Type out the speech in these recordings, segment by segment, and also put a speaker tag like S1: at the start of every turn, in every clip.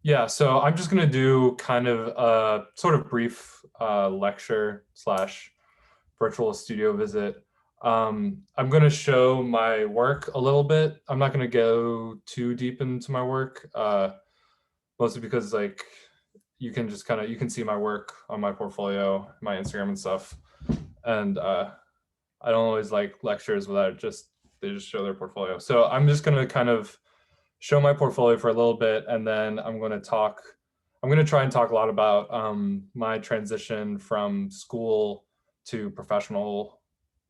S1: Yeah, so I'm just going to do kind of a sort of brief lecture slash virtual studio visit. I'm going to show my work a little bit. I'm not going to go too deep into my work, mostly because like you can just you can see my work on my portfolio, my Instagram and stuff. And I don't always like lectures without they just show their portfolio. So I'm just going to kind of show my portfolio for a little bit, and then I'm going to try and talk a lot about my transition from school to professional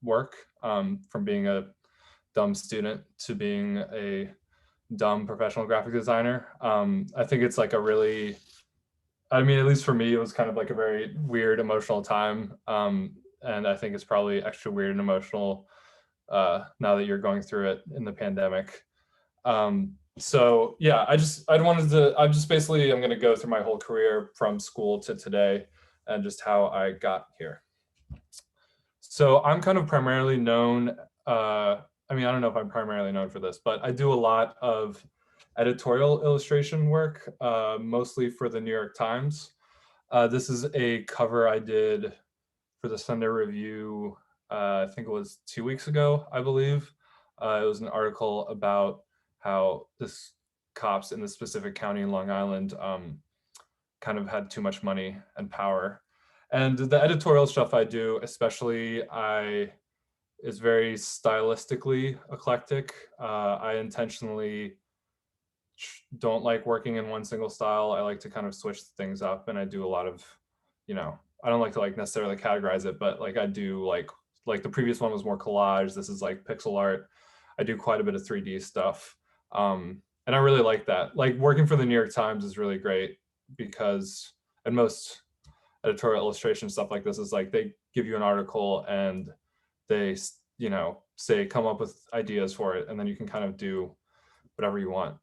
S1: work, from being a dumb student to being a dumb professional graphic designer. I think it's like at least for me, it was kind of like a very weird emotional time. And I think it's probably extra weird and emotional now that you're going through it in the pandemic. So yeah, I'm just basically, I'm going to go through my whole career from school to today and just how I got here. So I'm kind of primarily known, I don't know if I'm primarily known for this, but I do a lot of editorial illustration work, mostly for the New York Times. This is a cover I did for the Sunday Review, I think it was 2 weeks ago, I believe. It was an article about how this cops in this specific county in Long Island kind of had too much money and power. And the editorial stuff I do, especially, is very stylistically eclectic. I intentionally don't like working in one single style. I like to kind of switch things up, and I do a lot of, I don't like to like necessarily categorize it, but like I do like the previous one was more collage. This is like pixel art. I do quite a bit of 3D stuff. And I really like that. Like working for the New York Times is really great because, and most editorial illustration stuff like this is like they give you an article and they, say come up with ideas for it, and then you can kind of do whatever you want,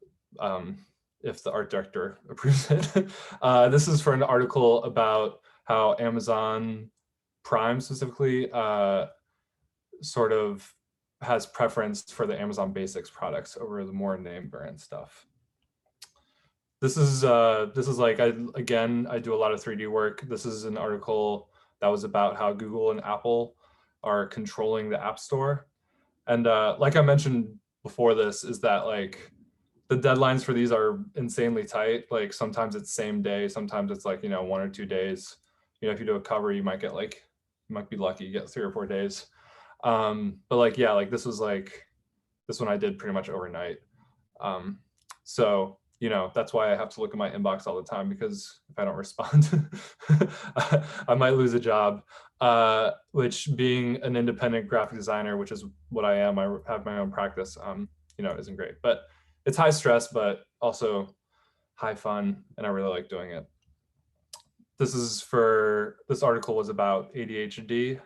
S1: if the art director approves it. This is for an article about how Amazon Prime specifically sort of has preference for the Amazon Basics products over the more name brand stuff. This is like, I do a lot of 3D work. This is an article that was about how Google and Apple are controlling the App Store. And like I mentioned before this, is that like the deadlines for these are insanely tight. Like sometimes it's same day, sometimes it's like, 1 or 2 days. If you do a cover, you might be lucky, you get 3 or 4 days. But like, yeah, like this one I did pretty much overnight. So, that's why I have to look at my inbox all the time, because if I don't respond, I might lose a job, which, being an independent graphic designer, which is what I am, I have my own practice, isn't great. But it's high stress, but also high fun, and I really like doing it. This article was about ADHD.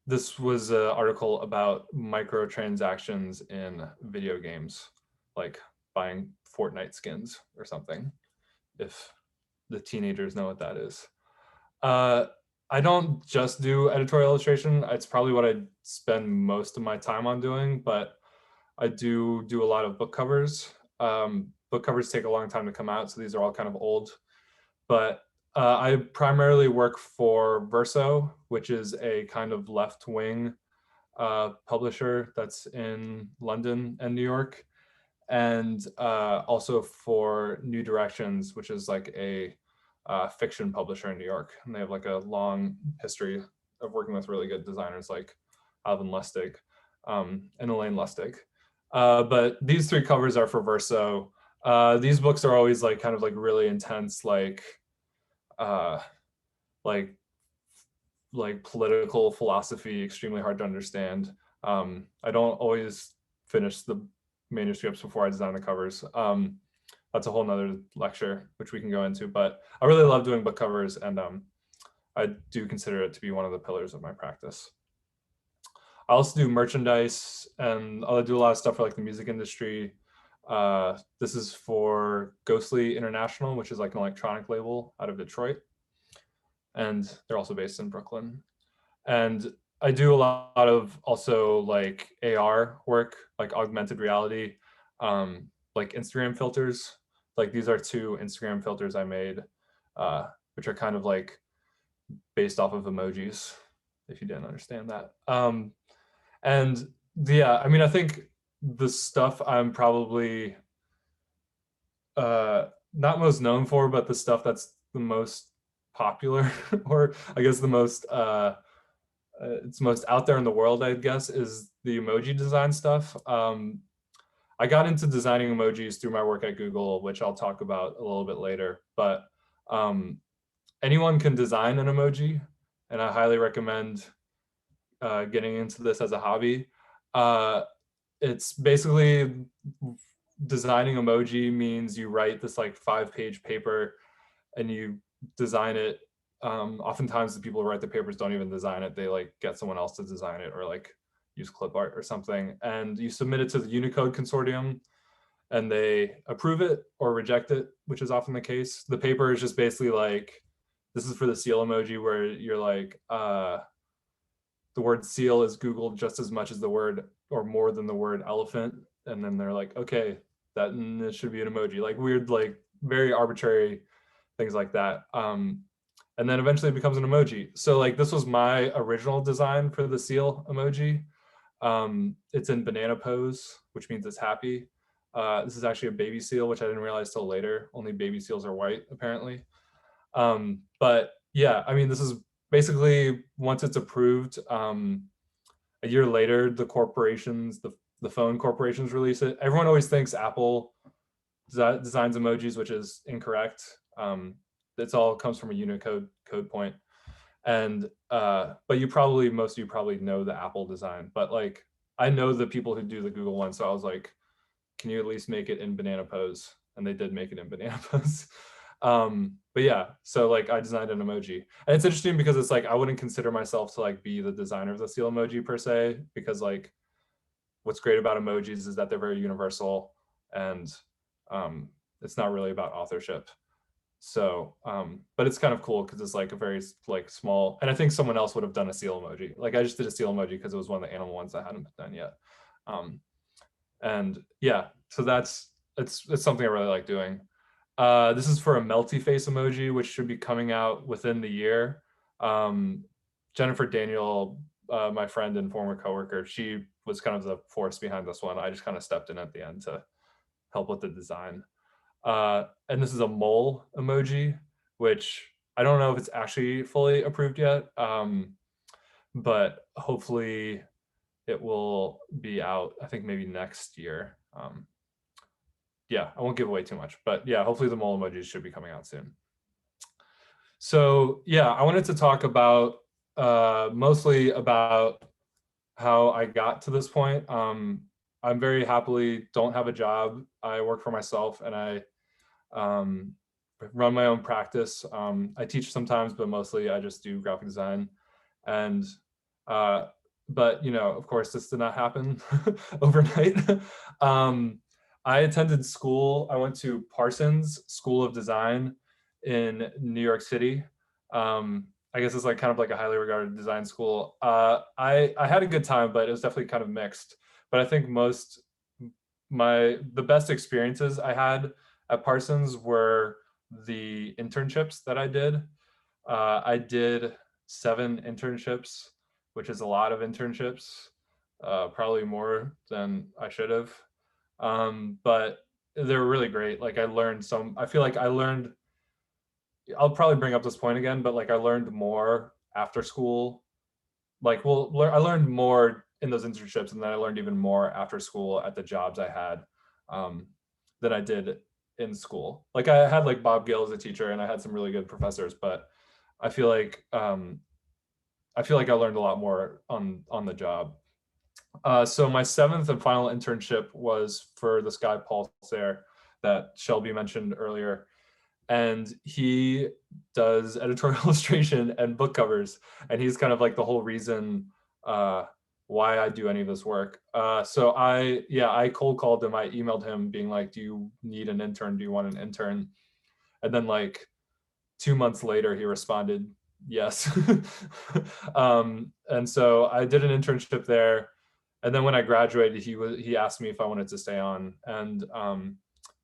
S1: This was an article about microtransactions in video games, like buying Fortnite skins or something, if the teenagers know what that is. I don't just do editorial illustration. It's probably what I spend most of my time on doing, but I do a lot of book covers. Book covers take a long time to come out, so these are all kind of old. But I primarily work for Verso, which is a kind of left-wing publisher that's in London and New York, and also for New Directions, which is like a fiction publisher in New York. And they have like a long history of working with really good designers like Alvin Lustig and Elaine Lustig. But these 3 covers are for Verso. These books are always like kind of like really intense, like political philosophy, extremely hard to understand. I don't always finish the manuscripts before I design the covers. That's a whole nother lecture, which we can go into, but I really love doing book covers, and I do consider it to be one of the pillars of my practice. I also do merchandise, and I do a lot of stuff for like the music industry. This is for Ghostly International, which is like an electronic label out of Detroit. And they're also based in Brooklyn. And I do a lot of also like AR work, like augmented reality. like Instagram filters. Like these are two Instagram filters I made, which are kind of like based off of emojis, if you didn't understand that. And yeah, I mean, I think the stuff I'm probably not most known for, but the stuff that's the most popular, or I guess the most it's most out there in the world, I guess, is the emoji design stuff. I got into designing emojis through my work at Google, which I'll talk about a little bit later. But anyone can design an emoji, and I highly recommend getting into this as a hobby. It's basically designing emoji means you write this like 5-page paper and you design it. Oftentimes the people who write the papers don't even design it. They like get someone else to design it or like use clip art or something. And you submit it to the Unicode consortium and they approve it or reject it, which is often the case. The paper is just basically like, this is for the seal emoji where you're like, the word seal is Googled just as much as the word or more than the word elephant. And then they're like, okay, that should be an emoji, like weird, like very arbitrary things like that. And then eventually it becomes an emoji. So like this was my original design for the seal emoji. It's in banana pose, which means it's happy. This is actually a baby seal, which I didn't realize till later. Only baby seals are white, apparently. But yeah, I mean, this is basically once it's approved, a year later, the corporations, the phone corporations release it. Everyone always thinks Apple designs emojis, which is incorrect. It's all comes from a Unicode code point. And but most of you probably know the Apple design, but like I know the people who do the Google one, so I was like, can you at least make it in banana pose? And they did make it in banana pose. But yeah, so like I designed an emoji, and it's interesting because it's like I wouldn't consider myself to like be the designer of the seal emoji per se, because like what's great about emojis is that they're very universal, and it's not really about authorship. So, but it's kind of cool because it's like a very like small, and I think someone else would have done a seal emoji. Like I just did a seal emoji because it was one of the animal ones that hadn't been done yet. And yeah, so it's something I really like doing. This is for a melty face emoji, which should be coming out within the year. Jennifer Daniel, my friend and former coworker, she was kind of the force behind this one. I just kind of stepped in at the end to help with the design. And this is a mole emoji, which I don't know if it's actually fully approved yet, but hopefully it will be out, I think maybe next year. Yeah, I won't give away too much, but yeah, hopefully the mole emojis should be coming out soon. So yeah, I wanted to talk about mostly about how I got to this point. I'm very happily don't have a job. I work for myself and I run my own practice. I teach sometimes, but mostly I just do graphic design. And but you know, of course, this did not happen overnight. I attended school. I went to Parsons School of Design in New York City. I guess it's like kind of like a highly regarded design school. I had a good time, but it was definitely kind of mixed. But I think the best experiences I had at Parsons were the internships that I did. I did 7 internships, which is a lot of internships, probably more than I should have. But they're really great. Like I feel like I'll probably bring up this point again, but like I learned more after school. Like, I learned more in those internships, and then I learned even more after school at the jobs I had than I did in school. Like I had like Bob Gill as a teacher, and I had some really good professors, but I feel like I learned a lot more on the job. So my 7th and final internship was for this guy Paul Sahre that Shelby mentioned earlier, and he does editorial illustration and book covers, and he's kind of like the whole reason why I do any of this work. So I cold called him. I emailed him being like, do you need an intern? Do you want an intern? And then like 2 months later, he responded, yes. And so I did an internship there. And then when I graduated, he asked me if I wanted to stay on. And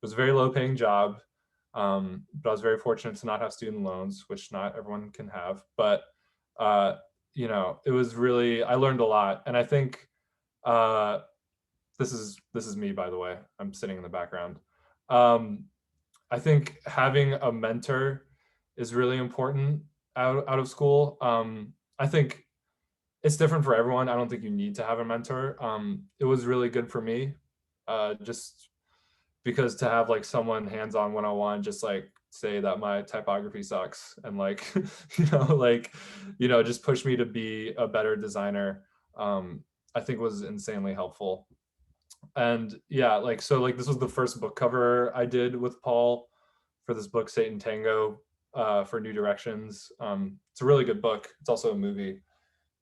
S1: was a very low paying job, but I was very fortunate to not have student loans, which not everyone can have. But you know, it was really, I learned a lot, and I think uh, this is me, by the way. I'm sitting in the background. Um, I think having a mentor is really important out of school. I think it's different for everyone. I don't think you need to have a mentor. It was really good for me, just because to have like someone hands-on one-on-one just like say that my typography sucks and like just push me to be a better designer, I think was insanely helpful. And yeah, like so like this was the first book cover I did with Paul for this book Satan Tango, for New Directions. It's a really good book. It's also a movie.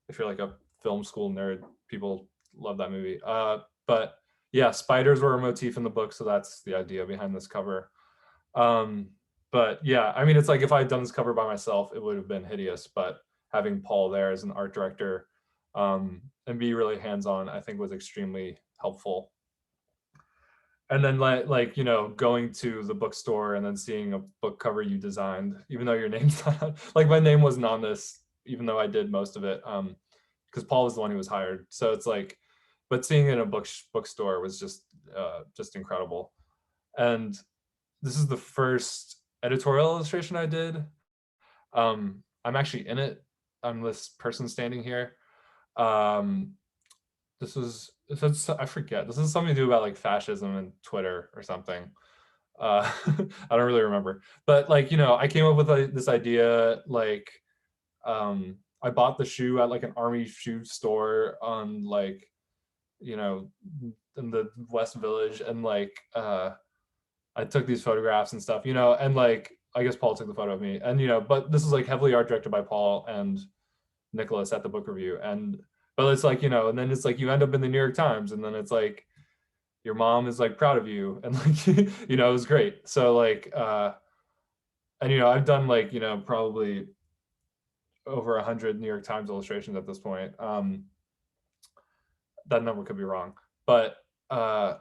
S1: If you're like a film school nerd, people love that movie. But yeah, spiders were a motif in the book, so that's the idea behind this cover. Um, but yeah, I mean, it's like if I had done this cover by myself, it would have been hideous. But having Paul there as an art director, and be really hands-on, I think was extremely helpful. And then going to the bookstore and then seeing a book cover you designed, even though your name's not like my name wasn't on this, even though I did most of it, because Paul was the one who was hired. So it's like, but seeing it in a bookstore was just incredible. And this is the first editorial illustration I did. I'm actually in it. I'm this person standing here. Um, I forget. This is something to do about like fascism and Twitter or something. I don't really remember, but like, I came up with this idea. Like, I bought the shoe at like an army shoe store on like, you know, in the West Village, and like, I took these photographs and stuff, and like, I guess Paul took the photo of me, and but this is like heavily art directed by Paul and Nicholas at the book review, and but it's like, and then it's like you end up in the New York Times, and then it's like your mom is like proud of you, and like it was great. So like, and I've done like probably over 100 New York Times illustrations at this point. That number could be wrong, but I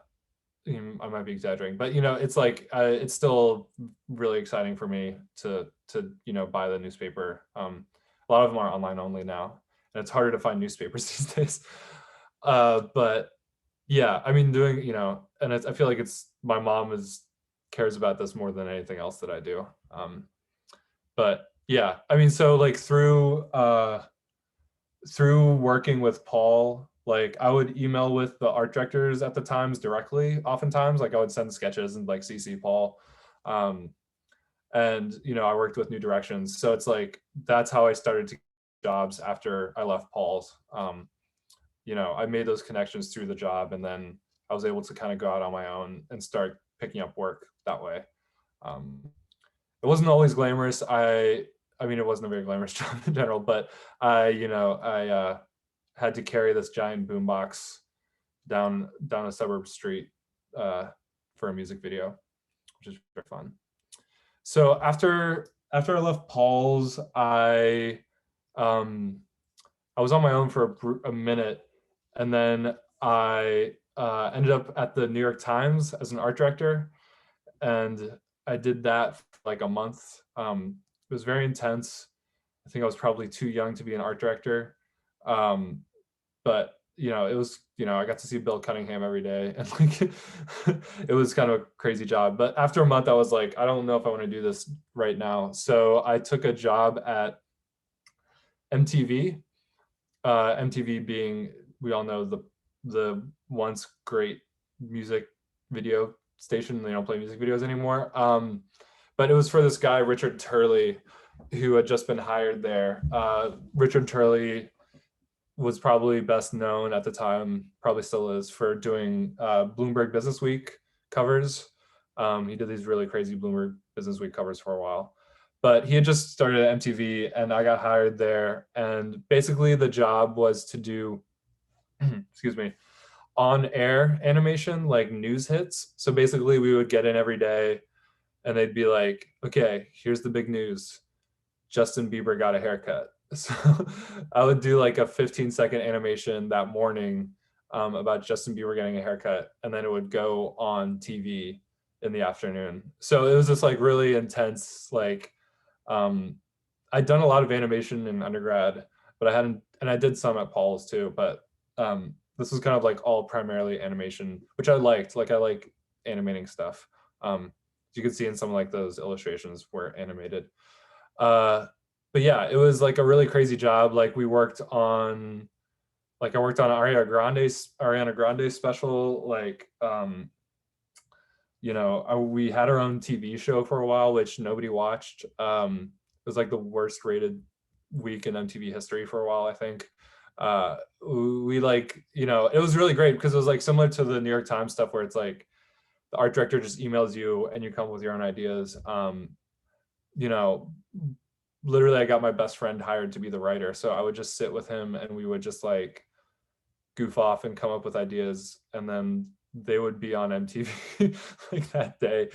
S1: might be exaggerating, but it's like it's still really exciting for me to buy the newspaper. A lot of them are online only now, and it's harder to find newspapers these days. But yeah, I mean, doing and I feel like it's my mom cares about this more than anything else that I do. But yeah, I mean, so like through working with Paul, like I would email with the art directors at the Times directly. Oftentimes, like I would send sketches and like CC Paul, and I worked with New Directions, so it's like that's how I started to get jobs after I left Paul's. I made those connections through the job, and then I was able to kind of go out on my own and start picking up work that way. It wasn't always glamorous. I mean, it wasn't a very glamorous job in general, but I had to carry this giant boombox down a suburb street for a music video, which is very fun. So after I left Paul's, I was on my own for a minute, and then I ended up at the New York Times as an art director, and I did that for like a month. It was very intense. I think I was probably too young to be an art director, but it was I got to see Bill Cunningham every day, and like it was kind of a crazy job. But after a month, I was like, I don't know if I want to do this right now. So I took a job at MTV. MTV being, we all know, the once great music video station. They don't play music videos anymore. But it was for this guy, Richard Turley, who had just been hired there. Richard Turley was probably best known at the time, probably still is, for doing Bloomberg Business Week covers. He did these really crazy Bloomberg Business Week covers for a while. But he had just started at MTV, and I got hired there. And basically the job was to do, excuse me, on-air animation, like news hits. So basically we would get in every day, and they'd be like, okay, here's the big news. Justin Bieber got a haircut. So I would do like a 15-second animation that morning about Justin Bieber getting a haircut, and then it would go on TV in the afternoon. So it was just like really intense. Like I'd done a lot of animation in undergrad, but I hadn't, and I did some at Paul's too, but this was kind of like all primarily animation, which I liked. Like I like animating stuff. You can see in some like those illustrations were animated. But yeah, it was like a really crazy job. Like we worked on, like I worked on Ariana Grande special. Like you know, we had our own TV show for a while, which nobody watched. It was like the worst rated week in MTV history for a while, I think. We like, you know, it was really great because it was like similar to the New York Times stuff where it's like the art director just emails you and you come up with your own ideas. You know, literally I got my best friend hired to be the writer. So I would just sit with him and we would just like goof off and come up with ideas, and then they would be on MTV like that day,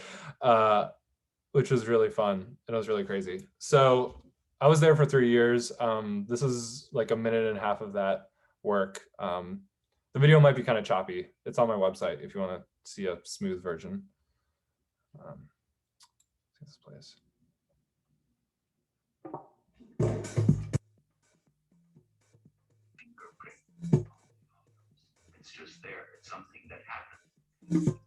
S1: which was really fun and it was really crazy. So I was there for 3 years. This is like a minute and a half of that work. The video might be kind of choppy. It's on my website if you want to see a smooth version. See this place.
S2: It's just there. It's something that happened.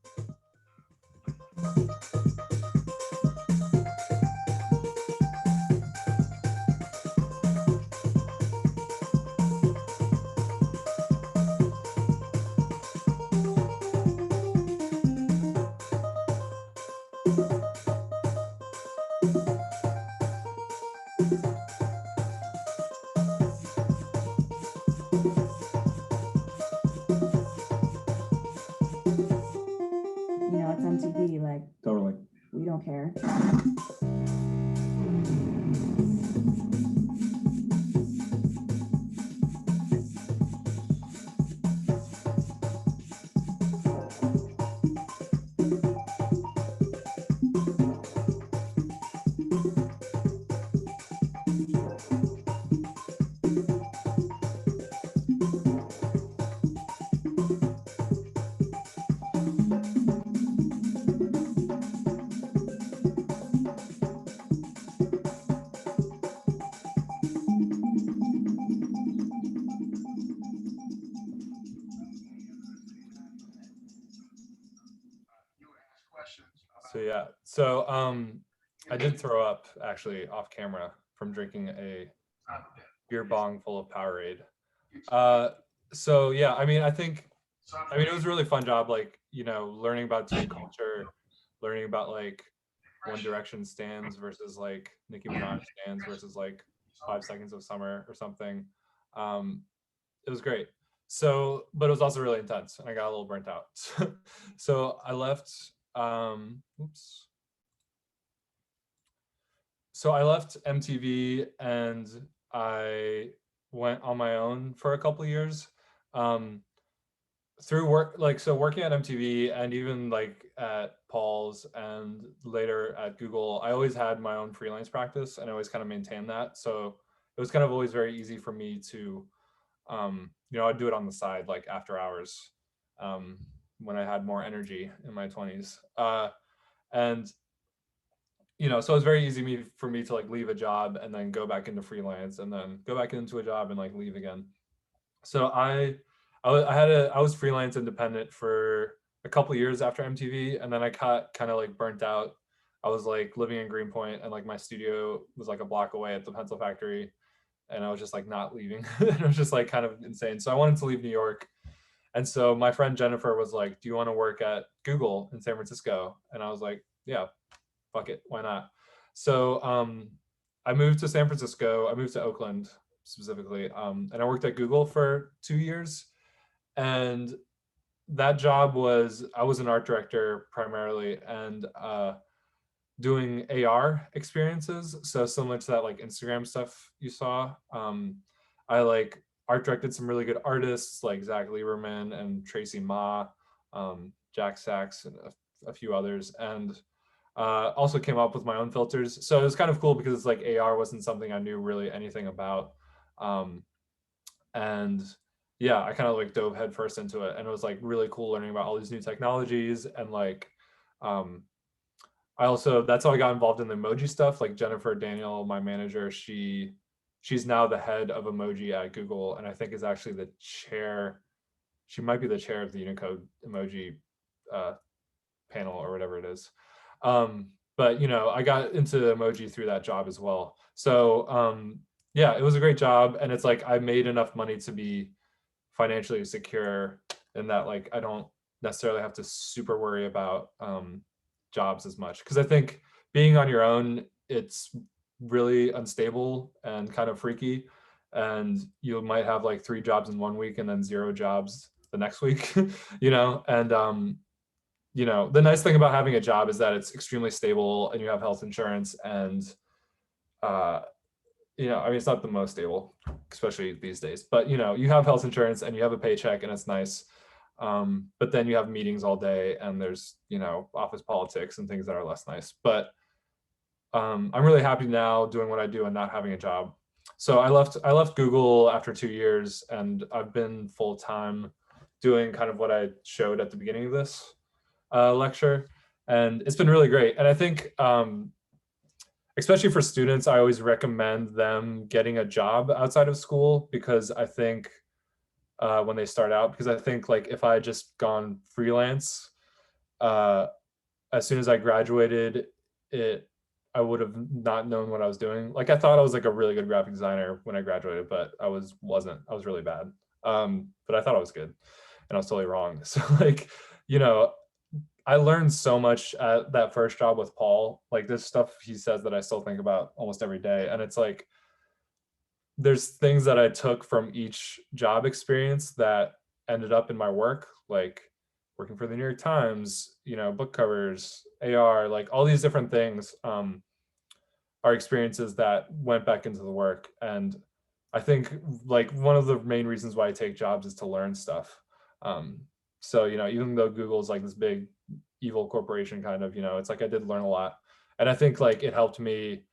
S3: You know, it's on TV, like,
S1: Totally.
S3: we don't care.
S1: So yeah, so I did throw up actually off camera from drinking a beer bong full of Powerade. So yeah, I mean, it was a really fun job, like, you know, learning about teen culture, learning about like One Direction stands versus like Nicki Minaj stands versus like 5 Seconds of Summer or something. Um, it was great. So, but it was also really intense and I got a little burnt out. So I left, oops. So I left MTV and I went on my own for a couple of years. Um, through work, like, so working at MTV and even like at Paul's and later at Google, I always had my own freelance practice and I always kind of maintained that. So it was kind of always very easy for me to, you know, I'd do it on the side, like after hours, when I had more energy in my 20s. And you know, so it was very easy for me to like leave a job and then go back into freelance and then go back into a job and like leave again. So I was freelance independent for a couple of years after MTV, and then I got kind of like burnt out. I was like living in Greenpoint, and like my studio was like a block away at the pencil factory, and I was just like not leaving. It was just like kind of insane. So I wanted to leave New York, and so my friend Jennifer was like, "Do you want to work at Google in San Francisco?" And I was like, "Yeah, fuck it, why not?" So I moved to San Francisco. I moved to Oakland specifically, and I worked at Google for 2 years. And that job was, I was an art director primarily, and doing AR experiences. So similar to that like Instagram stuff you saw. I like art directed some really good artists like Zach Lieberman and Tracy Ma, Jack Sachs, and a few others. And also came up with my own filters. So it was kind of cool because it's like AR wasn't something I knew really anything about. And yeah, I kind of like dove headfirst into it, and it was like really cool learning about all these new technologies and like that's how I got involved in the emoji stuff. Like Jennifer Daniel, my manager, she's now the head of emoji at Google, and I think is actually the chair. She might be the chair of the Unicode emoji panel or whatever it is. But I got into emoji through that job as well. So yeah, it was a great job, and it's like I made enough money to be financially secure, in that like I don't necessarily have to super worry about jobs as much, because I think being on your own, it's really unstable and kind of freaky, and you might have like 3 jobs in 1 week and then 0 jobs the next week. And the nice thing about having a job is that it's extremely stable and you have health insurance, and I mean, it's not the most stable, especially these days, but you have health insurance and you have a paycheck, and it's nice. But then you have meetings all day, and there's office politics and things that are less nice. But I'm really happy now doing what I do and not having a job. So I left Google after 2 years, and I've been full time doing kind of what I showed at the beginning of this lecture, and it's been really great. And I think especially for students, I always recommend them getting a job outside of school, because I think when they start out, because I think like if I had just gone freelance as soon as I graduated, I would have not known what I was doing. Like I thought I was like a really good graphic designer when I graduated, but wasn't. I was really bad. But I thought I was good, and I was totally wrong. So like, I learned so much at that first job with Paul. Like this stuff he says that I still think about almost every day. And it's like, there's things that I took from each job experience that ended up in my work, like working for the New York Times, book covers, AR, like all these different things are experiences that went back into the work. And I think like one of the main reasons why I take jobs is to learn stuff. So, even though Google's like this big evil corporation kind of, it's like I did learn a lot. And I think like it helped me,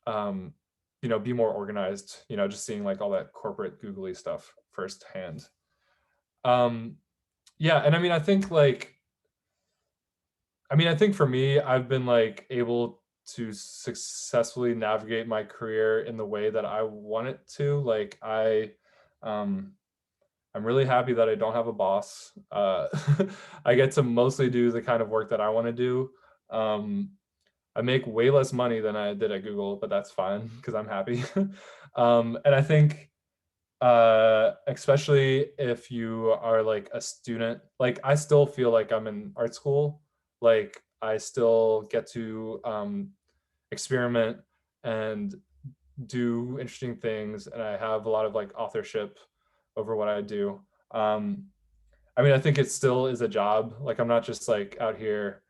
S1: be more organized, just seeing like all that corporate googly stuff firsthand. Yeah. And I mean, I think for me, I've been like able to successfully navigate my career in the way that I want it to. Like I'm really happy that I don't have a boss. I get to mostly do the kind of work that I want to do. I make way less money than I did at Google, but that's fine because I'm happy. And I think, especially if you are like a student, like I still feel like I'm in art school. Like I still get to experiment and do interesting things, and I have a lot of like authorship over what I do. I mean, I think it still is a job. Like I'm not just like out here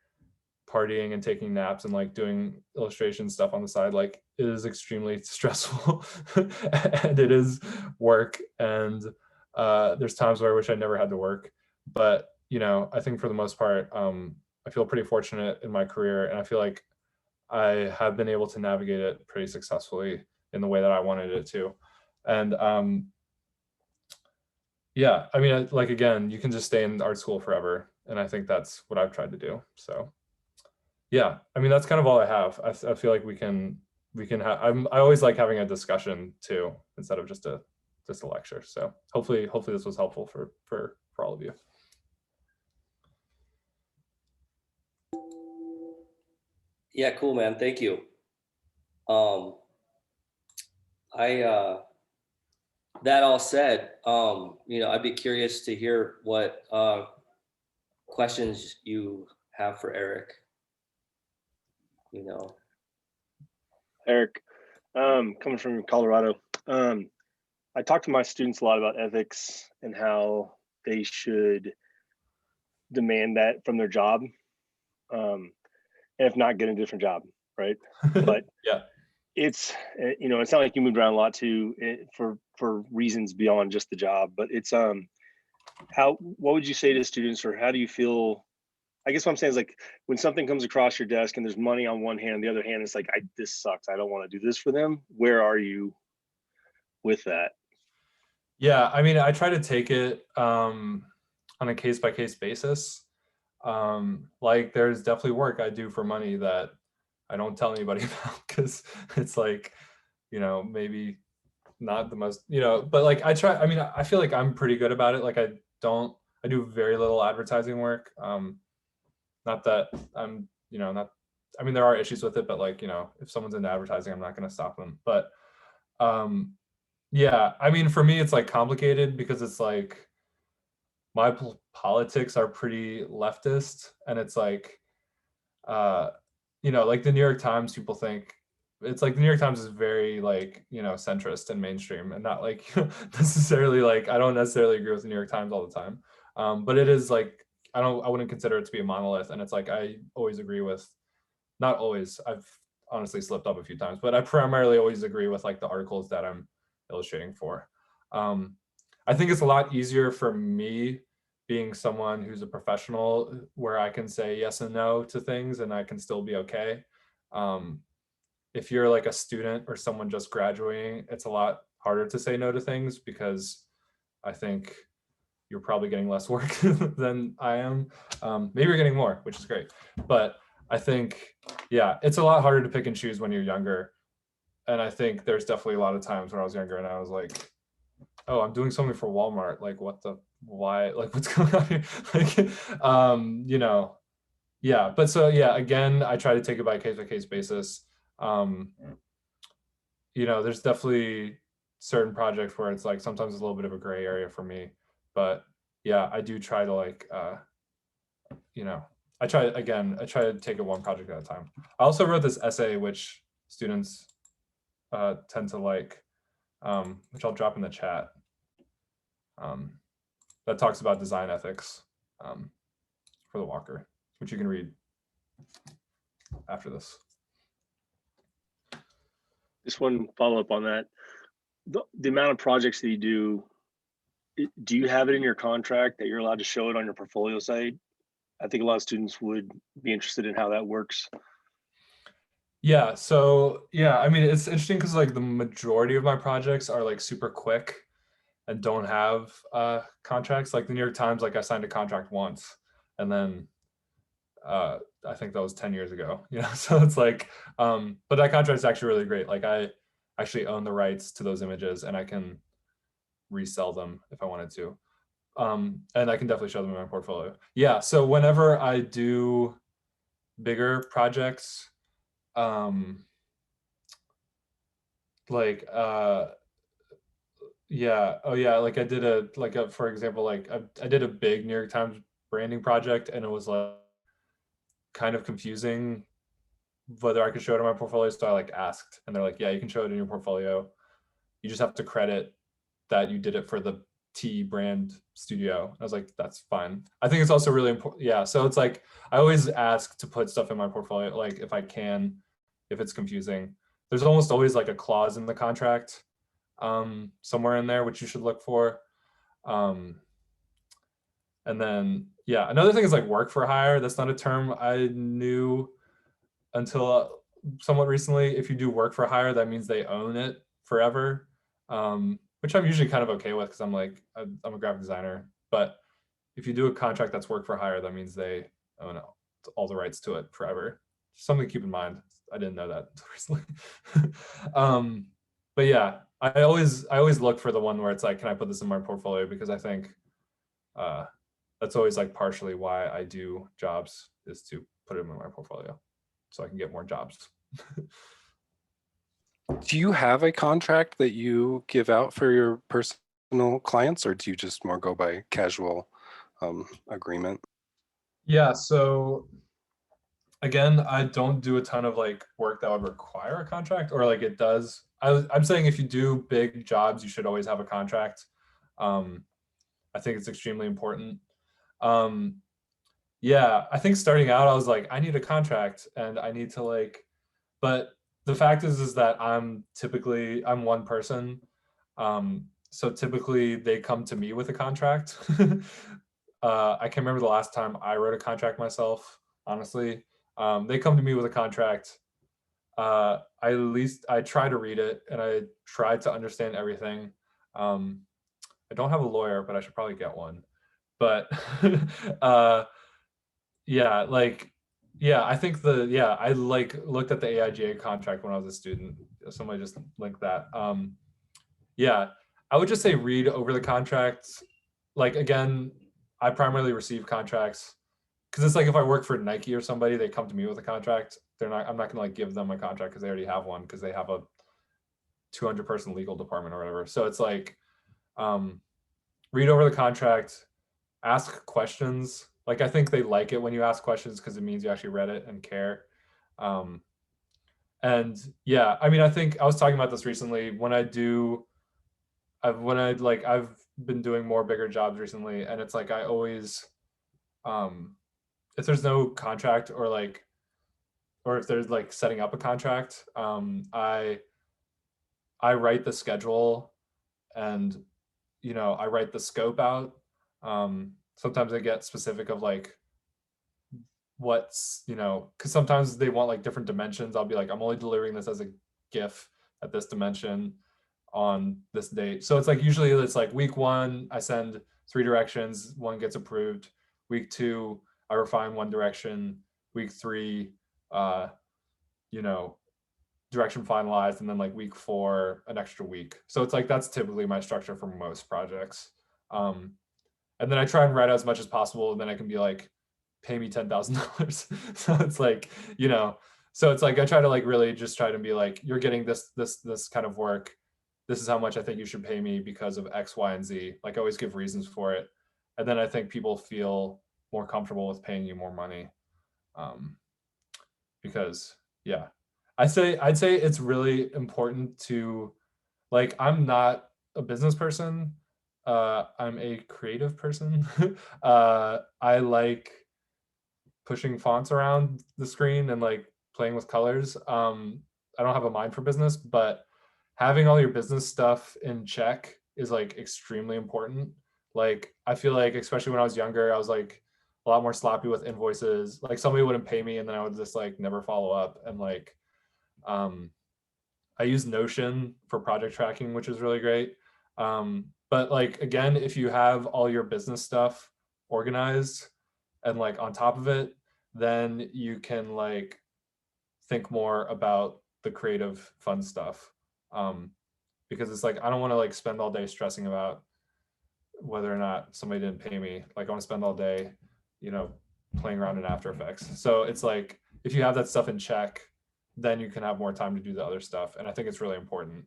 S1: partying and taking naps and like doing illustration stuff on the side. Like it is extremely stressful and it is work. And there's times where I wish I never had to work. But I think for the most part, I feel pretty fortunate in my career, and I feel like I have been able to navigate it pretty successfully in the way that I wanted it to. And yeah, I mean, like, again, you can just stay in art school forever. And I think that's what I've tried to do. So yeah, I mean, that's kind of all I have. I feel like we can have, I always like having a discussion too, instead of just a lecture. So hopefully this was helpful for all of you.
S4: Yeah, cool, man. Thank you. That all said, I'd be curious to hear what questions you have for Erik.
S5: Erik, coming from Colorado, I talk to my students a lot about ethics and how they should demand that from their job, and if not, get a different job, right? But
S1: yeah,
S5: it's it's not like you moved around a lot too for reasons beyond just the job. But it's what would you say to students, or how do you feel? I guess what I'm saying is like when something comes across your desk and there's money on one hand, the other hand, it's like, this sucks. I don't want to do this for them. Where are you with that?
S1: Yeah, I mean, I try to take it on a case-by-case basis. Like there's definitely work I do for money that I don't tell anybody about because it's like, maybe not the most, but like I try, I mean, I feel like I'm pretty good about it. Like I do very little advertising work. Not that I'm, not, I mean, there are issues with it, but like, if someone's into advertising, I'm not going to stop them. But um, yeah, I mean, for me, it's like complicated because it's like my politics are pretty leftist, and it's like, uh, like the New York Times, people think it's like the New York Times is very like, centrist and mainstream and not like necessarily like, I don't necessarily agree with the New York Times all the time. But it is like, I wouldn't consider it to be a monolith. And it's like, I always agree with, not always, I've honestly slipped up a few times, but I primarily always agree with like the articles that I'm illustrating for. I think it's a lot easier for me being someone who's a professional where I can say yes and no to things and I can still be okay. If you're like a student or someone just graduating, it's a lot harder to say no to things because I think you're probably getting less work than I am. Maybe you're getting more, which is great. But I think, yeah, it's a lot harder to pick and choose when you're younger. And I think there's definitely a lot of times when I was younger and I was like, oh, I'm doing something for Walmart. Like, why, like, what's going on here? Like, yeah. But so, yeah, again, I try to take it by case basis. There's definitely certain projects where it's like sometimes it's a little bit of a gray area for me. But yeah, I do try to like, I try to take it one project at a time. I also wrote this essay, which students tend to like, which I'll drop in the chat. That talks about design ethics for the Walker, which you can read after this.
S5: Just one follow up on that. The amount of projects that you do you have it in your contract that you're allowed to show it on your portfolio site? I think a lot of students would be interested in how that works.
S1: Yeah, so yeah, I mean, it's interesting because like the majority of my projects are like super quick and don't have contracts. Like the New York Times, like I signed a contract once and then I think that was 10 years ago, so it's like, but that contract is actually really great. Like I actually own the rights to those images and I can resell them if I wanted to. And I can definitely show them in my portfolio. Yeah, so whenever I do bigger projects, like yeah, oh yeah, like I did for example, like I did a big New York Times branding project and it was like kind of confusing whether I could show it in my portfolio. So I like asked and they're like, yeah, you can show it in your portfolio. You just have to credit that you did it for the T brand studio. I was like, that's fine. I think it's also really important. Yeah. So it's like, I always ask to put stuff in my portfolio, like if I can, if it's confusing. There's almost always like a clause in the contract somewhere in there, which you should look for. And then, yeah, another thing is like work for hire. That's not a term I knew until somewhat recently. If you do work for hire, that means they own it forever, which I'm usually kind of okay with because I'm like, I'm a graphic designer. But if you do a contract that's work for hire, that means they own all the rights to it forever. Something to keep in mind. I didn't know that until recently. But yeah, I always look for the one where it's like, can I put this in my portfolio? Because I think that's always like partially why I do jobs is to put them in my portfolio so I can get more jobs.
S6: Do you have a contract that you give out for your personal clients, or do you just more go by casual agreement?
S1: Yeah, so again, I don't do a ton of like work that would require a contract, or like it does. I'm saying if you do big jobs, you should always have a contract. I think it's extremely important. Yeah, I think starting out, I was like, I need a contract and I need to like, but the fact is that I'm one person. So typically they come to me with a contract. I can't remember the last time I wrote a contract myself, honestly. They come to me with a contract. At least I try to read it and I try to understand everything. I don't have a lawyer, but I should probably get one. But yeah, like, yeah, I think I like looked at the AIGA contract when I was a student. Somebody just linked that. Yeah, I would just say read over the contract. Like, again, I primarily receive contracts because it's like if I work for Nike or somebody, they come to me with a contract. I'm not gonna like give them a contract because they already have one because they have a 200-person legal department or whatever. So it's like, um, read over the contract, ask questions. Like, I think they like it when you ask questions because it means you actually read it and care. Um, and yeah, I mean, I think I was talking about this recently when I've been doing more bigger jobs recently, and it's like I always, if there's no contract or if there's like setting up a contract, I write the schedule and I write the scope out. Sometimes I get specific of like what's because sometimes they want like different dimensions. I'll be like, I'm only delivering this as a GIF at this dimension on this date. So it's like usually it's like week 1, I send 3 directions, 1 gets approved. Week 2, I refine 1 direction. Week 3, you know, direction finalized, and then like week 4, an extra week. So it's like that's typically my structure for most projects. And then I try and write as much as possible, and then I can be like, pay me $10,000. So it's like, so it's like I try to like really just try to be like, you're getting this kind of work. This is how much I think you should pay me because of X, Y, and Z. Like, I always give reasons for it. And then I think people feel more comfortable with paying you more money. Because yeah, I'd say it's really important to, like, I'm not a business person. I'm a creative person. I like pushing fonts around the screen and like playing with colors. I don't have a mind for business, but having all your business stuff in check is like extremely important. Like, I feel like, especially when I was younger, I was like a lot more sloppy with invoices. Like, somebody wouldn't pay me and then I would just like never follow up. And like, I use Notion for project tracking, which is really great. But like, again, if you have all your business stuff organized and like on top of it, then you can like think more about the creative fun stuff. Because it's like, I don't want to like spend all day stressing about whether or not somebody didn't pay me. Like, I want to spend all day, playing around in After Effects. So it's like, if you have that stuff in check, then you can have more time to do the other stuff. And I think it's really important.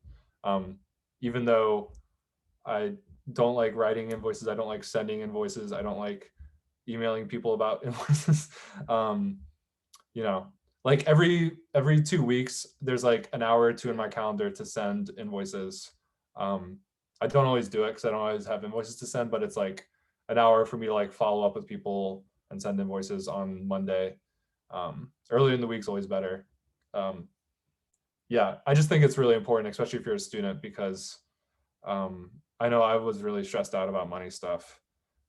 S1: Even though I don't like writing invoices, I don't like sending invoices, I don't like emailing people about invoices. Like every 2 weeks, there's like an hour or 2 in my calendar to send invoices. I don't always do it because I don't always have invoices to send, but it's like an hour for me to like follow up with people and send invoices on Monday. Early in the week's always better. Yeah, I just think it's really important, especially if you're a student, because I know I was really stressed out about money stuff,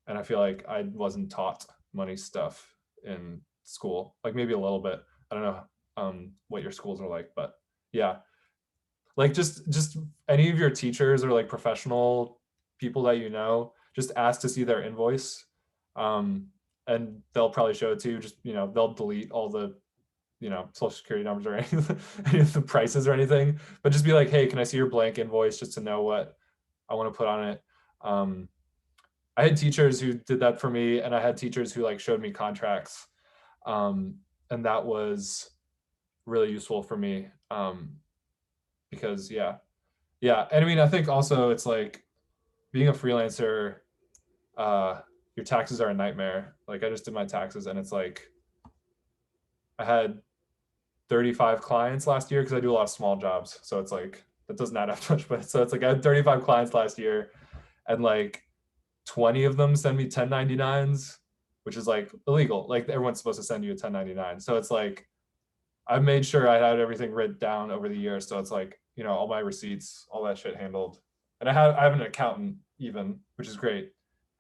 S1: and I feel like I wasn't taught money stuff in school. Like, maybe a little bit. I don't know what your schools are like, but yeah, like just any of your teachers or like professional people that just ask to see their invoice, and they'll probably show it to you. Just they'll delete all the social security numbers or any of the prices or anything, but just be like, hey, can I see your blank invoice just to know what I want to put on it. I had teachers who did that for me, and I had teachers who like showed me contracts, and that was really useful for me, because yeah. And I mean, I think also it's like being a freelancer, your taxes are a nightmare. Like, I just did my taxes, and it's like I had 35 clients last year because I do a lot of small jobs. So it's like, that doesn't add up much, but so it's like I had 35 clients last year, and like 20 of them send me 1099s, which is like illegal. Like, everyone's supposed to send you a 1099. So it's like, I've made sure I had everything written down over the years. So it's like, all my receipts, all that shit handled. And I have an accountant even, which is great.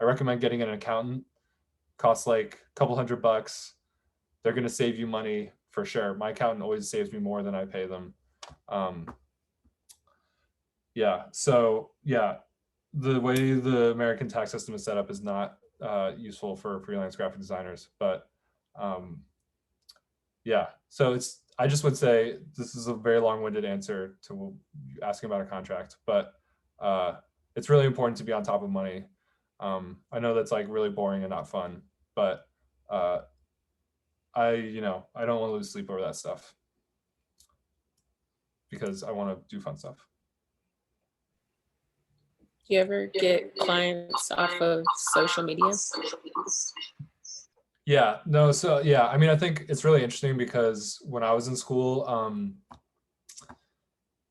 S1: I recommend getting an accountant. Costs like a couple $100. They're going to save you money for sure. My accountant always saves me more than I pay them. Yeah. So yeah, the way the American tax system is set up is not useful for freelance graphic designers, but Yeah, so I just would say this is a very long-winded answer to asking about a contract, but it's really important to be on top of money. I know that's like really boring and not fun, but I don't want to lose sleep over that stuff because I want to do fun stuff.
S7: Do you ever get clients off of social media?
S1: Yeah, no, so yeah, I mean, I think it's really interesting because when I was in school,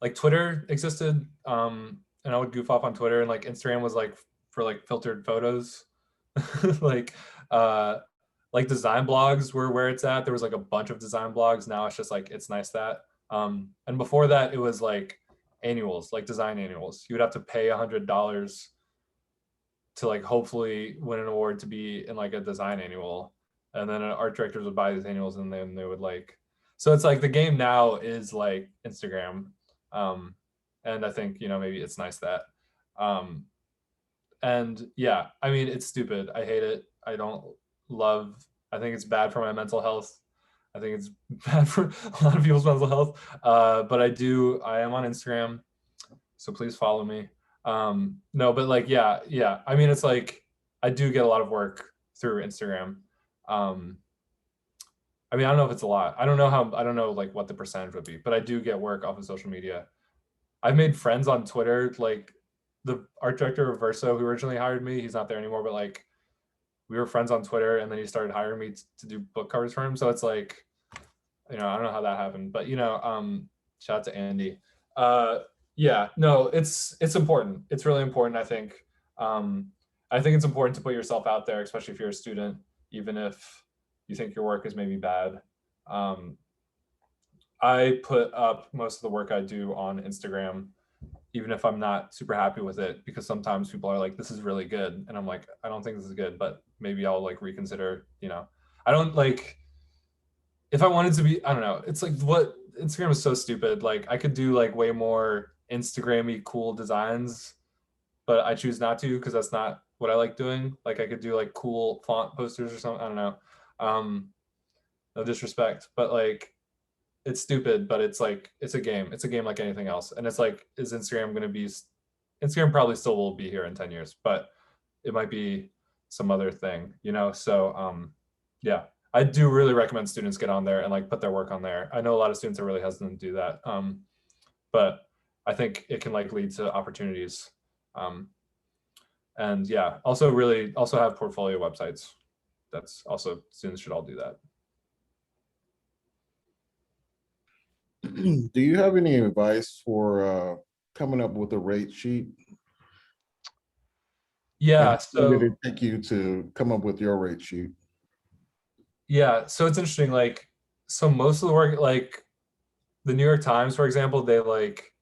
S1: like Twitter existed, and I would goof off on Twitter, and like Instagram was like for like filtered photos. like like design blogs were where it's at. There was like a bunch of design blogs. Now it's just like it's nice that. And before that it was like annuals, like design annuals. You would have to pay $100 to like hopefully win an award to be in like a design annual. And then art directors would buy these annuals and then they would like, so it's like the game now is like Instagram. And I think, maybe it's nice that. And yeah, I mean, it's stupid. I hate it. I think it's bad for my mental health. I think it's bad for a lot of people's mental health. But I am on Instagram, so please follow me. No, but like, yeah. I mean, it's like, I do get a lot of work through Instagram. I mean, I don't know if it's a lot. I don't know like what the percentage would be, but I do get work off of social media. I've made friends on Twitter, like the art director of Verso who originally hired me, he's not there anymore, but like we were friends on Twitter and then he started hiring me to do book covers for him. So it's like, I don't know how that happened, but shout out to Andy. Yeah, no, it's important. It's really important, I think. I think it's important to put yourself out there, especially if you're a student, even if you think your work is maybe bad. I put up most of the work I do on Instagram, even if I'm not super happy with it, because sometimes people are like, this is really good. And I'm like, I don't think this is good, but maybe I'll like reconsider, I don't like, if I wanted to be, I don't know. It's like what Instagram is so stupid. Like I could do like way more Instagram-y cool designs, but I choose not to because that's not what I like doing. Like I could do like cool font posters or something. I don't know. No disrespect, but like it's stupid, but it's like it's a game. It's a game like anything else. And it's like, is Instagram going to be? Instagram probably still will be here in 10 years, but it might be some other thing, So yeah, I do really recommend students get on there and like put their work on there. I know a lot of students are really hesitant to do that, but I think it can like lead to opportunities. And yeah, also have portfolio websites. That's also, students should all do that.
S8: Do you have any advice for coming up with a rate sheet?
S1: Yeah,
S8: And
S1: so
S8: when did it take you to come up with your rate sheet?
S1: yeah, so it's interesting. Like, so most of the work, like the New York Times, for example, they're like,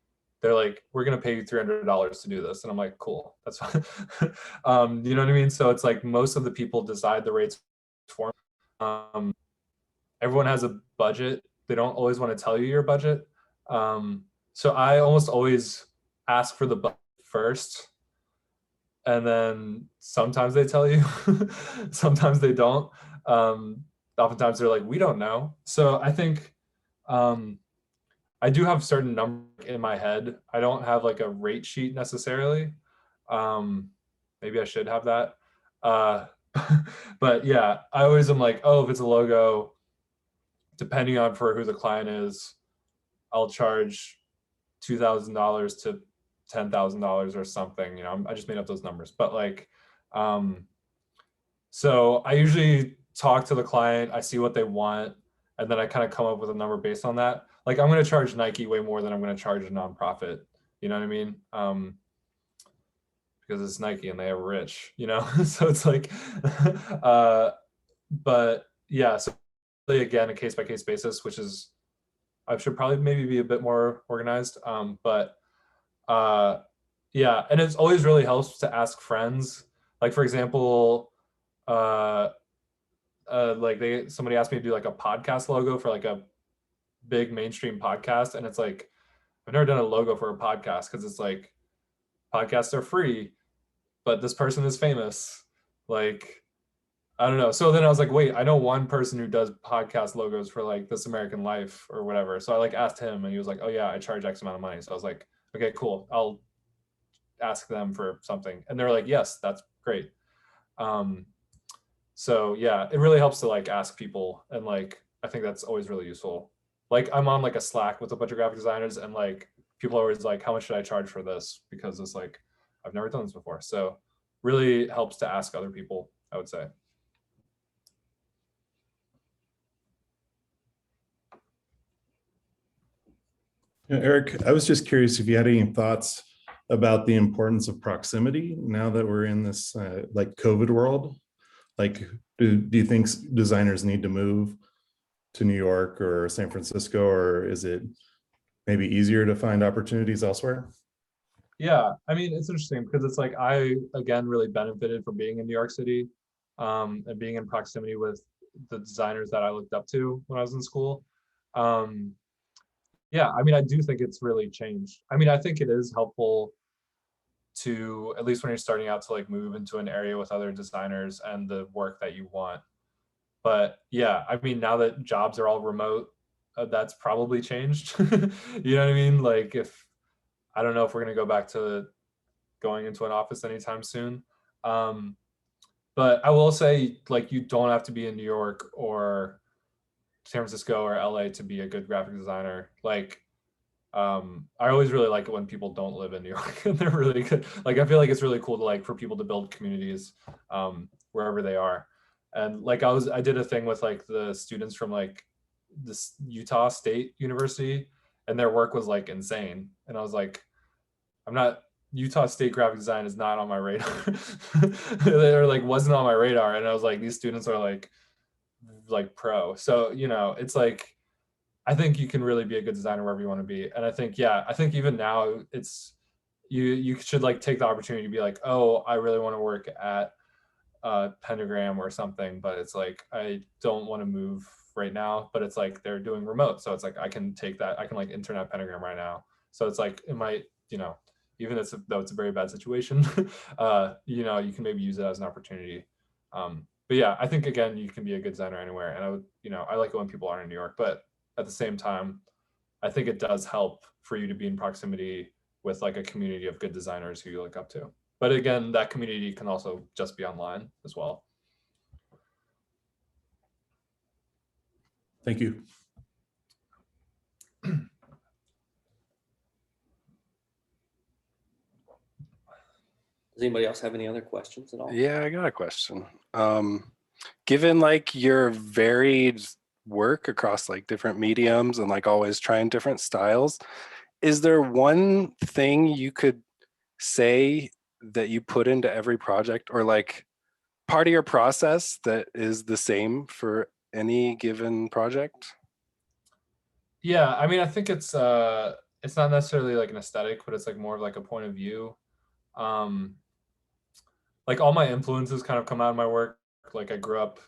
S1: we're gonna pay you $300 to do this, and I'm like, cool, that's fine. You know what I mean? So it's like most of the people decide the rates for me. Everyone has a budget. They don't always want to tell you your budget. So I almost always ask for the budget first, and then sometimes they tell you, sometimes they don't. Oftentimes they're like, we don't know. So I think I do have certain numbers in my head. I don't have like a rate sheet necessarily. Maybe I should have that. But yeah, I always am like, oh, if it's a logo, depending on for who the client is, I'll charge $2,000 to $10,000 or something. I just made up those numbers, but like, so I usually talk to the client, I see what they want, and then I kind of come up with a number based on that. Like I'm going to charge Nike way more than I'm going to charge a nonprofit. You know what I mean? Because it's Nike and they are rich, so it's like, but yeah, so again, a case-by-case basis, which is, I should probably maybe be a bit more organized. But yeah, and it's always really helps to ask friends. Like for example, like somebody asked me to do like a podcast logo for like a big mainstream podcast, and it's like, I've never done a logo for a podcast because it's like, podcasts are free, but this person is famous. Like, I don't know. So then I was like, wait, I know one person who does podcast logos for like This American Life or whatever. So I like asked him and he was like, oh yeah, I charge X amount of money. So I was like, okay, cool. I'll ask them for something. And they're like, yes, that's great. So yeah, it really helps to like ask people. And like, I think that's always really useful. Like I'm on like a Slack with a bunch of graphic designers and like people are always like, how much should I charge for this? Because it's like, I've never done this before. So really helps to ask other people, I would say.
S9: Eric, I was just curious if you had any thoughts about the importance of proximity now that we're in this like COVID world. Like, do you think designers need to move to New York or San Francisco, or is it maybe easier to find opportunities elsewhere?
S1: Yeah, I mean, it's interesting because it's like I, again, really benefited from being in New York City and being in proximity with the designers that I looked up to when I was in school. Yeah, I mean, I do think it's really changed. I mean, I think it is helpful to, at least when you're starting out, to like move into an area with other designers and the work that you want. But yeah, I mean, now that jobs are all remote, that's probably changed. You know what I mean? Like if, I don't know if we're gonna go back to going into an office anytime soon. But I will say, like, you don't have to be in New York or San Francisco or LA to be a good graphic designer. Like, I always really like it when people don't live in New York and they're really good. Like, I feel like it's really cool to like for people to build communities wherever they are. And like I did a thing with like the students from like this Utah State University, and their work was like insane. And I was like, I'm not, Utah State graphic design is not on my radar. They're like wasn't on my radar. And I was like, these students are like pro. So, you know, it's like I think you can really be a good designer wherever you want to be. And I think, yeah, I think even now it's you should like take the opportunity to be like, oh, I really want to work at Pentagram or something, but it's like I don't want to move right now. But it's like they're doing remote. So it's like I can take that, I can like intern at Pentagram right now. So it's like it might, you know, even though it's a very bad situation, you know, you can maybe use it as an opportunity. But yeah, I think again, you can be a good designer anywhere. And I would, you know, I like it when people aren't in New York, but at the same time, I think it does help for you to be in proximity with like a community of good designers who you look up to. But again, that community can also just be online as well.
S9: Thank you.
S4: Does anybody else have any other questions at all?
S6: Yeah, I got a question. Given like your varied work across like different mediums and like always trying different styles, is there one thing you could say that you put into every project, or like part of your process that is the same for any given project?
S1: Yeah, I mean, I think it's not necessarily like an aesthetic, but it's like more of like a point of view. Like all my influences kind of come out of my work. Like I grew up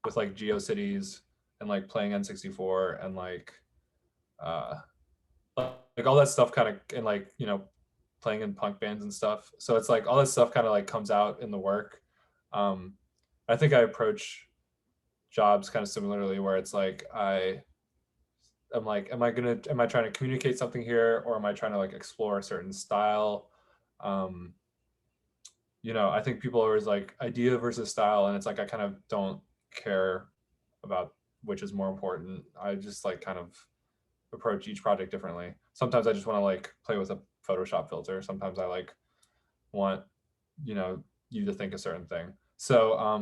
S1: with like GeoCities and like playing N64 and like all that stuff kind of, and like, you know, playing in punk bands and stuff. So it's like all that stuff kind of like comes out in the work. I think I approach jobs kind of similarly, where it's like I'm like, am I trying to communicate something here, or am I trying to like explore a certain style? You know, I think people are always like idea versus style, and it's like I kind of don't care about which is more important. I just like kind of approach each project differently. Sometimes I just want to like play with a Photoshop filter. Sometimes I like want, you know, you to think a certain thing. So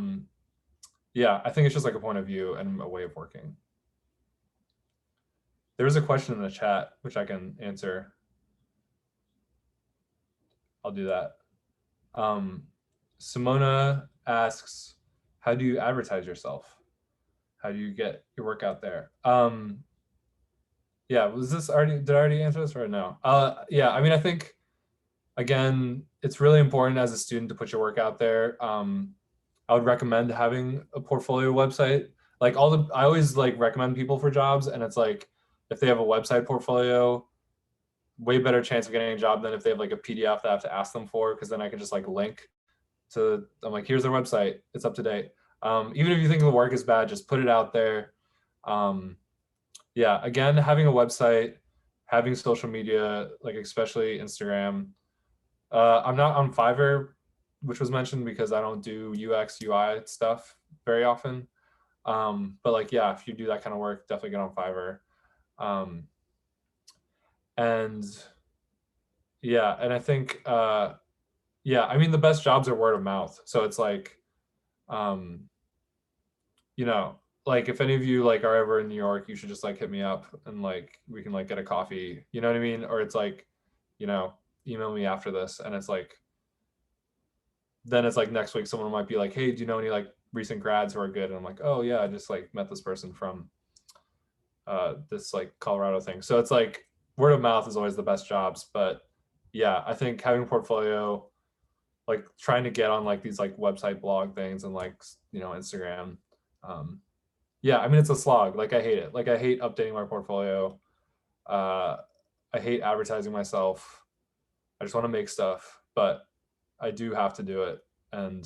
S1: yeah, I think it's just like a point of view and a way of working. There's a question in the chat which I can answer. I'll do that. Simona asks, how do you advertise yourself? How do you get your work out there? Yeah, was this already, did I already answer this or no? Yeah, I mean, I think, again, it's really important as a student to put your work out there. I would recommend having a portfolio website. Like I always like recommend people for jobs, and it's like, if they have a website portfolio, way better chance of getting a job than if they have like a PDF that I have to ask them for, because then I can just like link to, I'm like, here's their website, it's up to date. Even if you think the work is bad, just put it out there. Yeah, again, having a website, having social media, like especially Instagram. I'm not on Fiverr, which was mentioned, because I don't do UX, UI stuff very often. But like, yeah, if you do that kind of work, definitely get on Fiverr. And yeah, and I think, yeah, I mean, the best jobs are word of mouth. So it's like, you know, like if any of you like are ever in New York, you should just like hit me up and like we can like get a coffee. You know what I mean? Or it's like, you know, email me after this, and it's like, then it's like next week someone might be like, hey, do you know any like recent grads who are good? And I'm like, oh yeah, I just like met this person from this like Colorado thing. So it's like word of mouth is always the best jobs. But yeah, I think having a portfolio, like trying to get on like these like website blog things and like, you know, Instagram. Yeah, I mean, it's a slog. Like I hate it. Like I hate updating my portfolio. I hate advertising myself. I just want to make stuff, but I do have to do it. And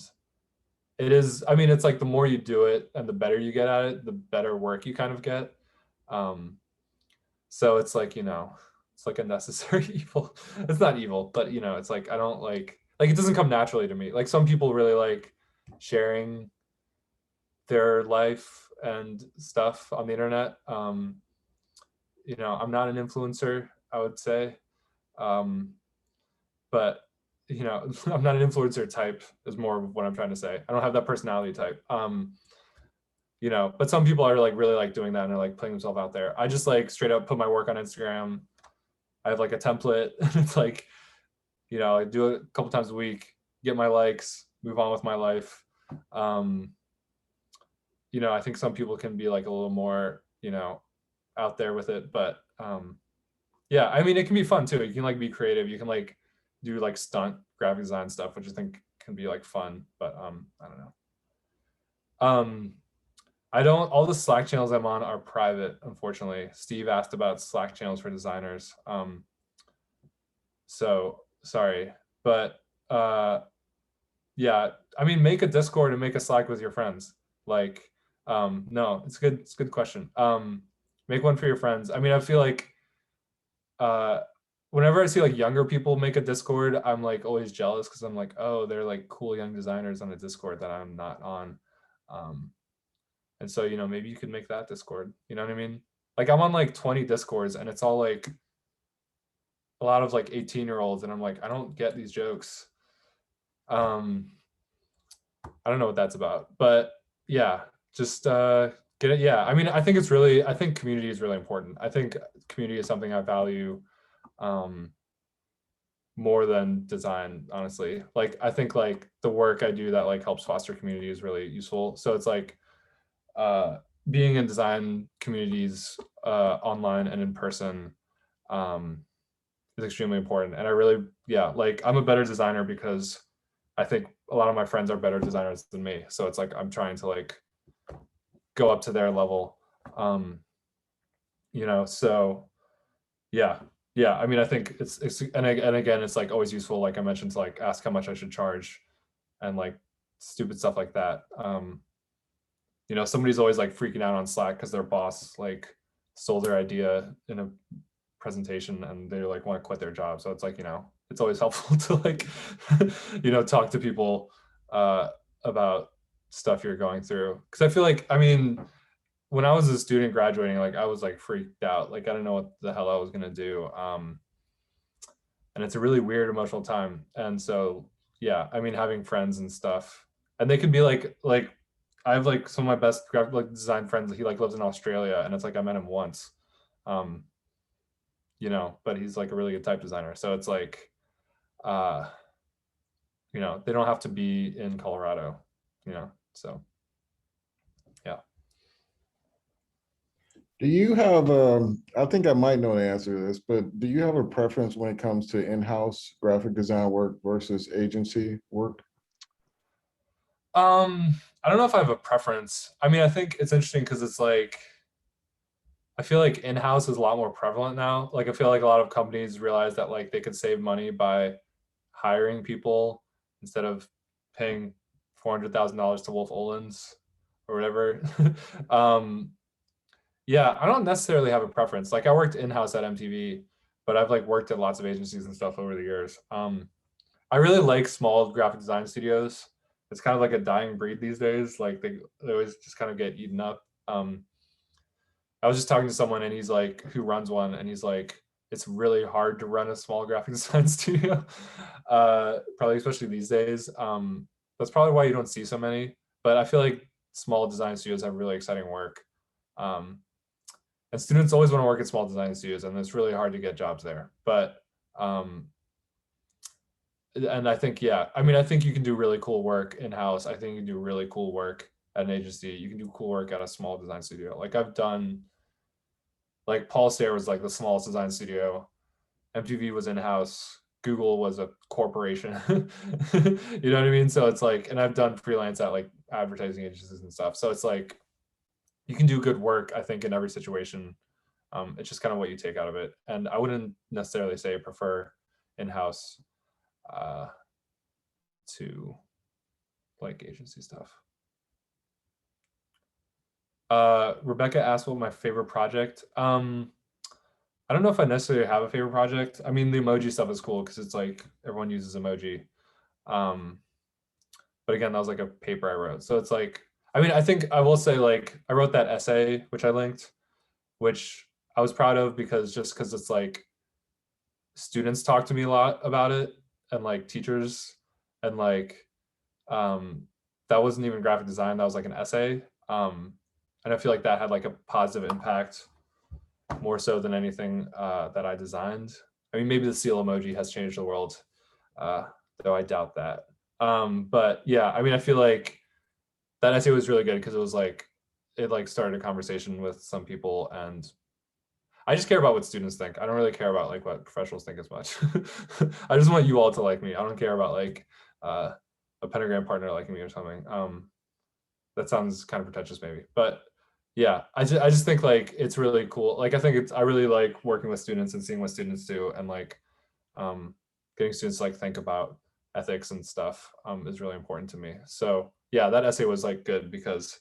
S1: it is, I mean, it's like the more you do it and the better you get at it, the better work you kind of get. So it's like, you know, it's like a necessary evil. It's not evil, but you know, it's like I don't like it doesn't come naturally to me. Like some people really like sharing their life and stuff on the internet. You know, I'm not an influencer, I would say. But you know, I'm not an influencer type is more of what I'm trying to say. I don't have that personality type. You know, but some people are like really like doing that and they're like putting themselves out there. I just like straight up put my work on Instagram. I have like a template. It's like, you know, I do it a couple times a week, get my likes, move on with my life. You know, I think some people can be like a little more, you know, out there with it, but yeah, I mean, it can be fun too. You can like be creative. You can like do like stunt graphic design stuff, which I think can be like fun, but I don't know. I don't, all the Slack channels I'm on are private, unfortunately. Steve asked about Slack channels for designers. So sorry, but yeah, I mean, make a Discord and make a Slack with your friends. Like, no, it's good. It's a good question. Make one for your friends. I mean, I feel like whenever I see like younger people make a Discord, I'm like always jealous because I'm like, oh, they're like cool young designers on a Discord that I'm not on. And so, you know, maybe you could make that Discord. You know what I mean? Like I'm on like 20 Discords and it's all like a lot of like 18-year-olds, and I'm like, I don't get these jokes. I don't know what that's about, but yeah, just get it. Yeah, I mean, I think community is really important. I think community is something I value more than design, honestly. Like I think like the work I do that like helps foster community is really useful. So it's like being in design communities online and in person is extremely important. And I really, yeah, like I'm a better designer because I think a lot of my friends are better designers than me. So it's like I'm trying to like go up to their level. You know, so yeah. Yeah, I mean, I think it's and again, it's like always useful, like I mentioned, to like ask how much I should charge and like stupid stuff like that. You know, somebody's always like freaking out on Slack because their boss like stole their idea in a presentation and they like want to quit their job. So it's like, you know, it's always helpful to like, you know, talk to people about stuff you're going through. Cause I feel like, I mean, when I was a student graduating, like I was like freaked out. Like, I don't know what the hell I was going to do. And it's a really weird emotional time. And so, yeah, I mean, having friends and stuff, and they can be like I have like some of my best graphic like design friends. He like lives in Australia, and it's like I met him once, you know, but he's like a really good type designer. So it's like, you know, they don't have to be in Colorado, you know. So, yeah.
S8: Do you have, I think I might know the answer to this, but do you have a preference when it comes to in-house graphic design work versus agency work?
S1: I don't know if I have a preference. I mean, I think it's interesting because it's like, I feel like in-house is a lot more prevalent now. Like I feel like a lot of companies realize that like they could save money by hiring people instead of paying $400,000 to Wolf Olins or whatever. Yeah, I don't necessarily have a preference. Like I worked in-house at MTV, but I've like worked at lots of agencies and stuff over the years. I really like small graphic design studios. It's kind of like a dying breed these days. Like they always just kind of get eaten up. I was just talking to someone and he's like, who runs one, and he's like, it's really hard to run a small graphic design studio. Probably especially these days. That's probably why you don't see so many. But I feel like small design studios have really exciting work. And students always want to work at small design studios, and it's really hard to get jobs there. But and I think, yeah, I mean, I think you can do really cool work in-house. I think you can do really cool work at an agency. You can do cool work at a small design studio. Like I've done, like Paul Sahre was like the smallest design studio. MTV was in-house. Google was a corporation. You know what I mean? So it's like, and I've done freelance at like advertising agencies and stuff. So it's like, you can do good work, I think, in every situation. It's just kind of what you take out of it. And I wouldn't necessarily say prefer in-house to like agency stuff. Rebecca asked what my favorite project. I don't know if I necessarily have a favorite project. I mean, the emoji stuff is cool because it's like everyone uses emoji. But again, that was like a paper I wrote. So it's like, I mean, I think I will say like I wrote that essay, which I linked, which I was proud of because it's like students talk to me a lot about it, and like teachers, and like that wasn't even graphic design, that was like an essay. And I feel like that had like a positive impact more so than anything that I designed. I mean, maybe the seal emoji has changed the world, though I doubt that. But yeah, I mean, I feel like that essay was really good because it was like, it like started a conversation with some people, and I just care about what students think. I don't really care about like what professionals think as much. I just want you all to like me. I don't care about like a pentagram partner liking me or something. That sounds kind of pretentious maybe, but yeah, I just think like it's really cool. Like I think I really like working with students and seeing what students do, and like getting students to like think about ethics and stuff is really important to me. So yeah, that essay was like good because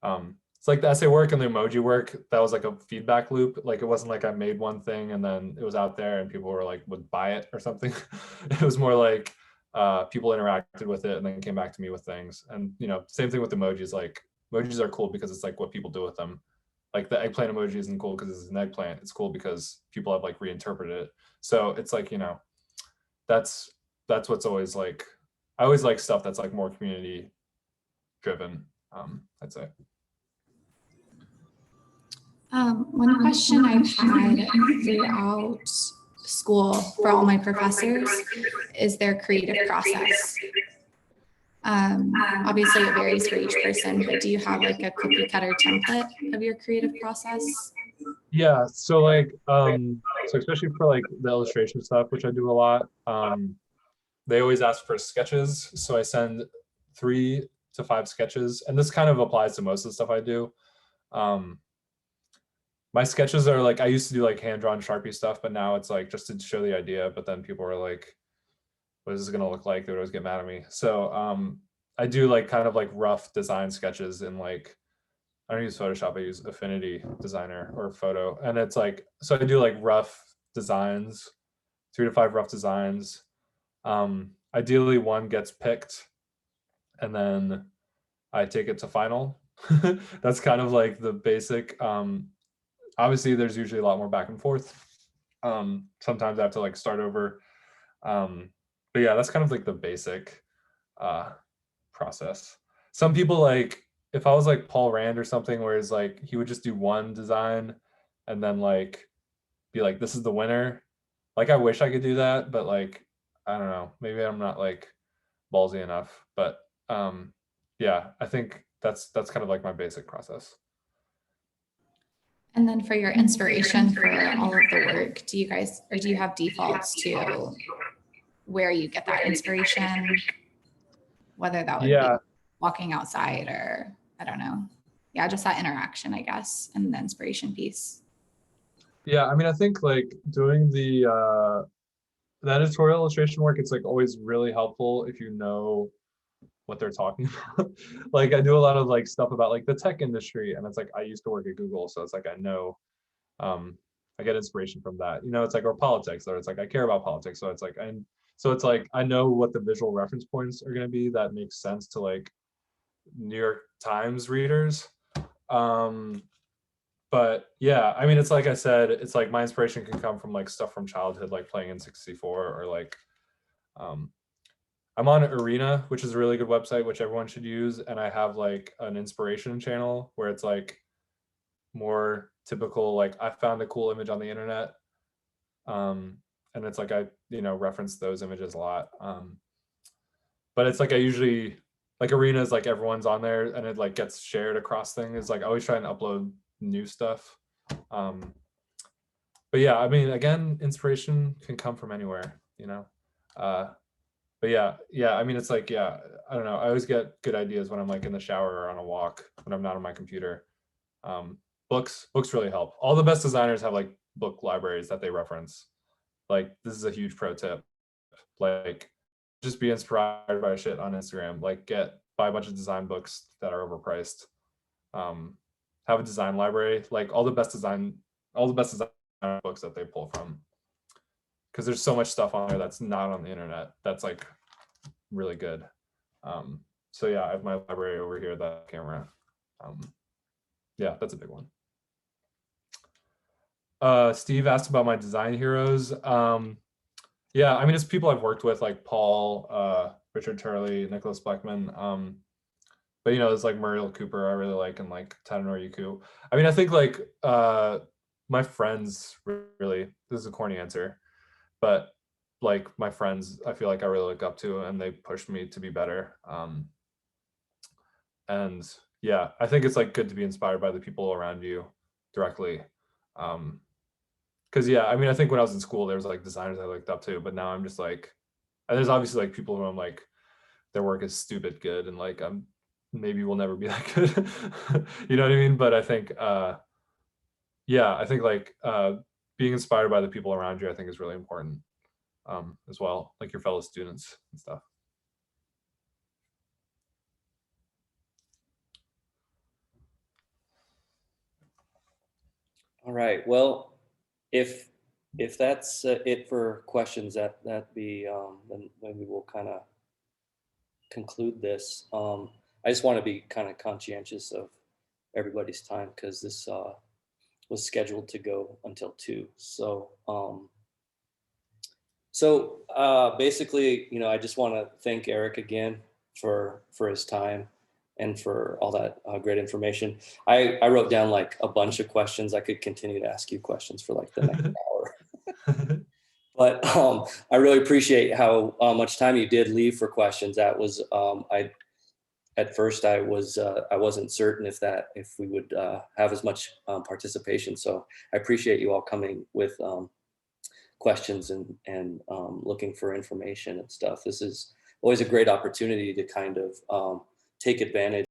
S1: it's like the essay work and the emoji work, that was like a feedback loop. Like it wasn't like I made one thing and then it was out there and people were like would buy it or something. It was more like people interacted with it and then came back to me with things. And you know, same thing with emojis. Like emojis are cool because it's like what people do with them. Like the eggplant emoji isn't cool because it's an eggplant. It's cool because people have like reinterpreted it. So it's like, you know, that's what's always like, I always like stuff that's like more community driven, I'd say.
S10: One question I've had throughout school for all my professors is their creative process. Obviously it varies for each person, but do you have like a cookie cutter template of your creative process?
S1: Yeah, so like, so especially for like the illustration stuff, which I do a lot, they always ask for sketches. So I send 3 to 5 sketches, and this kind of applies to most of the stuff I do. My sketches are like, I used to do like hand-drawn Sharpie stuff, but now it's like just to show the idea, but then people are like, what is this gonna look like? They would always get mad at me. So I do like kind of like rough design sketches in like, I don't use Photoshop, I use Affinity Designer or Photo. And it's like, so I do like rough designs, 3 to 5 rough designs. Ideally one gets picked and then I take it to final. That's kind of like the basic. Obviously there's usually a lot more back and forth. Sometimes I have to like start over. But yeah, that's kind of like the basic process. Some people like, if I was like Paul Rand or something, where it's like he would just do one design and then like be like, this is the winner. Like I wish I could do that, but like I don't know, maybe I'm not like ballsy enough. But yeah, I think that's kind of like my basic process.
S10: And then for your inspiration for all of the work, do you guys, or do you have defaults to where you get that inspiration? Whether that would be walking outside or, I don't know. Yeah, just that interaction, I guess, and the inspiration piece.
S1: Yeah, I mean, I think like doing the editorial illustration work, it's like always really helpful if you know what they're talking about. Like I do a lot of like stuff about like the tech industry, and it's like I used to work at Google, so it's like I know, I get inspiration from that. You know, it's like, or politics, or it's like I care about politics, so it's like, and so it's like I know what the visual reference points are going to be that makes sense to like New York Times readers. But yeah, I mean, it's like I said, it's like my inspiration can come from like stuff from childhood, like playing in 64, or like I'm on Arena, which is a really good website, which everyone should use. And I have like an inspiration channel where it's like more typical, like I found a cool image on the internet. And it's like I, reference those images a lot. But it's like I usually, like Arena is like everyone's on there and it like gets shared across things. Like I always try and upload new stuff. But yeah, I mean, again, inspiration can come from anywhere, but yeah, I mean, it's like, yeah, I don't know. I always get good ideas when I'm like in the shower or on a walk when I'm not on my computer. Books really help. All the best designers have like book libraries that they reference. Like this is a huge pro tip. Like just be inspired by shit on Instagram. Like buy a bunch of design books that are overpriced. Have a design library, like all the best design books that they pull from. Because there's so much stuff on there that's not on the internet that's like really good. So yeah, I have my library over here, that camera. Yeah, that's a big one. Steve asked about my design heroes. Yeah, I mean, it's people I've worked with like Paul, Richard Turley, Nicholas Bleckman. But there's like Muriel Cooper I really like, and like Tadanoru Yuku. I mean, I think like my friends really, this is a corny answer, but like my friends, I feel like I really look up to, and they pushed me to be better. And yeah, I think it's like good to be inspired by the people around you directly. Because yeah, I mean, I think when I was in school, there was like designers I looked up to, but now I'm just like, and there's obviously like people who I'm like, their work is stupid good, and like maybe we'll never be that good. You know what I mean? But I think yeah, I think like being inspired by the people around you, I think is really important as well, like your fellow students and stuff.
S4: All right. Well, if that's it for questions, that be then maybe we'll kind of conclude this. I just want to be kind of conscientious of everybody's time because this was scheduled to go until 2. So basically, I just want to thank Erik again for his time and for all that great information. I wrote down like a bunch of questions. I could continue to ask you questions for like the next hour. But I really appreciate how much time you did leave for questions. That was at first I wasn't certain if we would have as much participation. So I appreciate you all coming with questions and looking for information and stuff. This is always a great opportunity to kind of take advantage